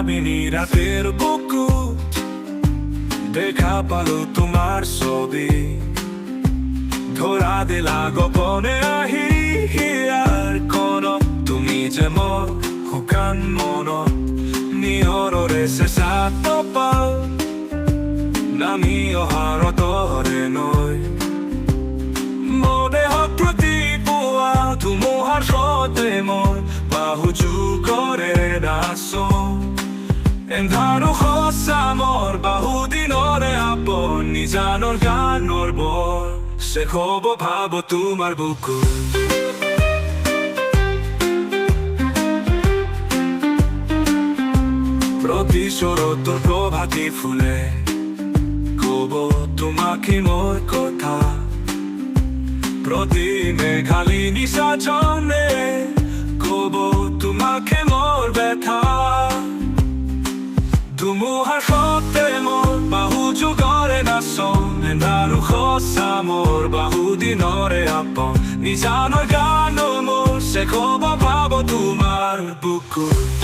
মায়াবিনী রাতের বুকুট দেখা পালো তোমার ছবি ধরা দিলা গোপনে আহি হিয়ার কোন তুমি যে মোর শুকান মনত নিয়ৰৰে চেঁচা তপাল নামি অহাৰ দৰে নৈ মোৰ দেহত প্ৰতিপুৱা ধুমুহাৰ সতে মোৰ বাহু যুগৰে নাচো এন্ধাৰো সঁচা মোৰ বাহুদিনৰে আপোন নিজানৰ গানৰ বৰ শেষ হ'ব ভাব তোমাৰ বুকুত প্ৰতি শৰতৰ প্ৰভাতী ফুলে ক'ব তোমাকে মোৰ কথা প্ৰতি মেঘালী নিশাচনে ক'ব তোমাকে মোৰ ব্যথা ধুমুহাৰ সতে মোৰ বাহু যুগৰে নাচন এন্ধাৰো সঁচা মোৰ বাহুদিনৰে আপোন নিজানৰ গান মোৰ শেষ হ'ব ভাব তোমাৰ বুকুত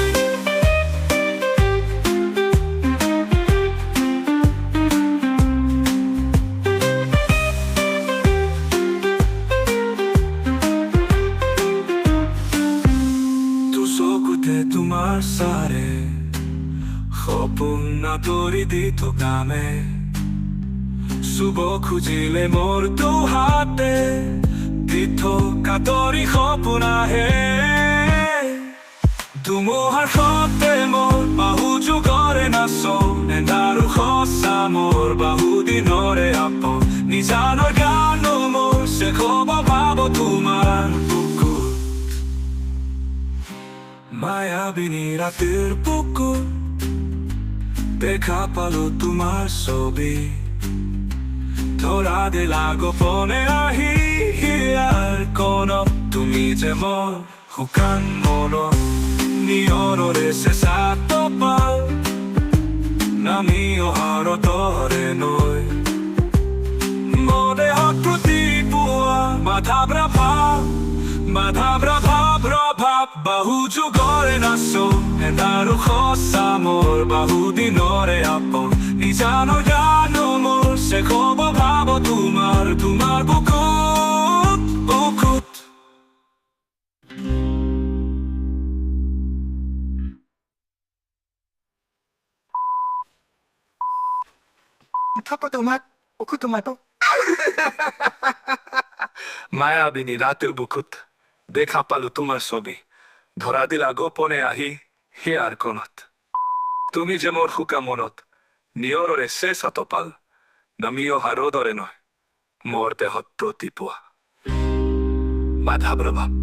তোমাৰ চাৰে সপোন আঁতৰি দি থকা মে চুব খুজিলে মোৰ দুহাতে দি থকা তৰি সপোন আহে ধুমুহাৰ সতে মোৰ বাহু যুগৰে নাচন এন্ধাৰো সঁচা মোৰ বাহুদিনৰে আপোন নিজানৰ গান মোৰ শেষ হ'ব ভাব তোমাৰ মায়াবিনী ৰাতেৰ বুকুট দেখা পালো তোমাৰ ছবি ধৰা দিলা গোপনে আহি হিয়াৰ কোন তুমি যে মোৰ শুকান মনত নিয়ৰৰে চেঁচা তপাল নামি অহাৰ দৰে নৈ মোৰ দেহত প্ৰতিপুৱা মাথাব্ৰা ভাৱ বাহু যুগৰে নাচন এন্ধাৰো সঁচা মোৰ বাহুদিনৰে আপোন নিজানৰ গান মোৰ শেষ হ'ব ভাব তোমাৰ বুকুত বুকুত মায়াবিনী ৰাতেৰ বুকুত দেখা পালো তোমাৰ ছবি ধৰা দিলা গোপনে আহি হিয়াৰ কোণত তুমি যে মোৰ শুকা মনত নিয়ৰৰে চেঁচা তপাল নামি অহাৰ দৰে নয় মোৰ দেহত প্ৰতিপুৱা বাধা প্ৰভাৱ